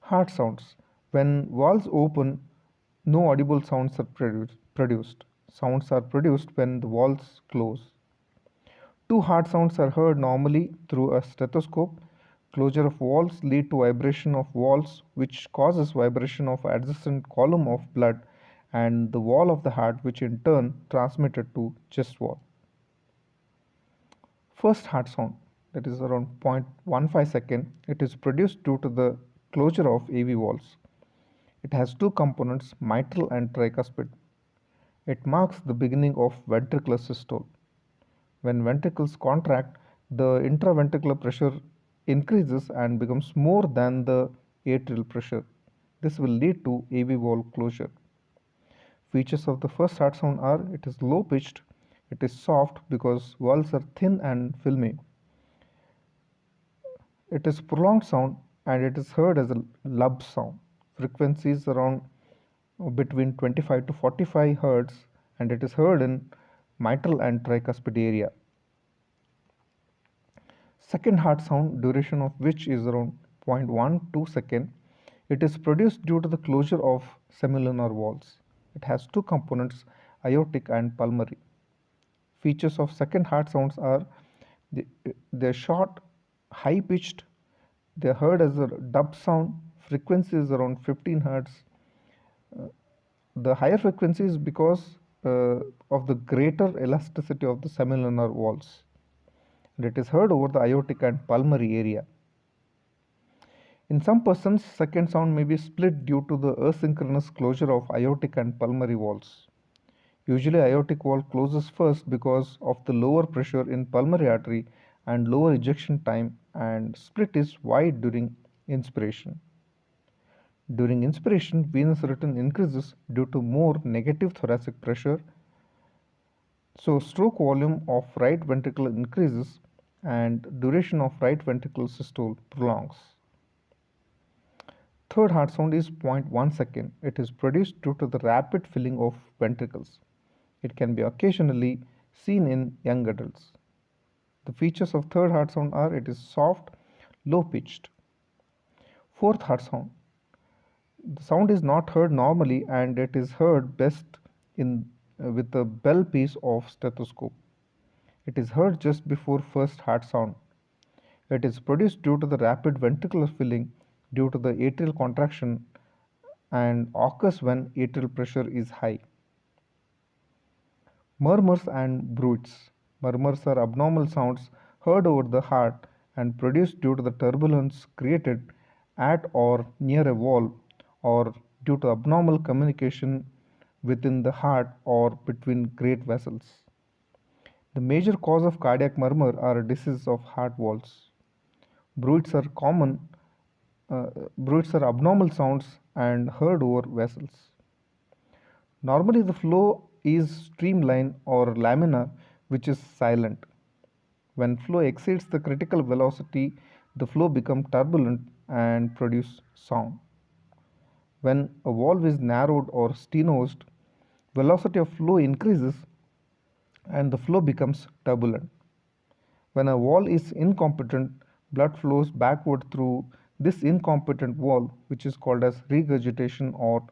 Heart sounds. When valves open, no audible sounds are produced. Sounds are produced when the valves close. Two heart sounds are heard normally through a stethoscope. Closure of valves lead to vibration of valves, which causes vibration of adjacent column of blood and the wall of the heart, which in turn transmitted to chest wall. First heart sound, that is around 0.15 second, it is produced due to the closure of AV valves. It has two components, mitral and tricuspid. It marks the beginning of ventricular systole. When ventricles contract, the intraventricular pressure increases and becomes more than the atrial pressure. This will lead to AV valve closure. Features of the first heart sound are it is low pitched, it is soft because valves are thin and filmy. It is prolonged sound and it is heard as a lub sound. Frequencies around between 25 to 45 Hz and it is heard in mitral and tricuspid area. Second heart sound, duration of which is around 0.12 second. It is produced due to the closure of semilunar valves. It has two components, aortic and pulmonary. Features of second heart sounds are they're short, high pitched, they're heard as a dub sound, frequency is around 15 Hz. The higher frequency is because of the greater elasticity of the semilunar valves. And it is heard over the aortic and pulmonary area. In some persons, second sound may be split due to the asynchronous closure of aortic and pulmonary valves. Usually aortic valve closes first because of the lower pressure in pulmonary artery and lower ejection time, and split is wide during inspiration. During inspiration, venous return increases due to more negative thoracic pressure. So stroke volume of right ventricle increases and duration of right ventricular systole prolongs. Third heart sound is 0.1 second. It is produced due to the rapid filling of ventricles. It can be occasionally seen in young adults. The features of third heart sound are it is soft, low pitched. Fourth heart sound. The sound is not heard normally and it is heard best with the bell piece of stethoscope. It is heard just before first heart sound. It is produced due to the rapid ventricular filling due to the atrial contraction and occurs when atrial pressure is high. Murmurs and bruits. Murmurs are abnormal sounds heard over the heart and produced due to the turbulence created at or near a valve or due to abnormal communication within the heart or between great vessels. The major cause of cardiac murmur are diseases of heart valves. Bruits are common. Bruits are abnormal sounds and heard over vessels. Normally the flow is streamline or laminar, which is silent. When flow exceeds the critical velocity, the flow becomes turbulent and produce sound. When a valve is narrowed or stenosed, velocity of flow increases and the flow becomes turbulent. When a valve is incompetent, blood flows backward through this incompetent valve, which is called as regurgitation or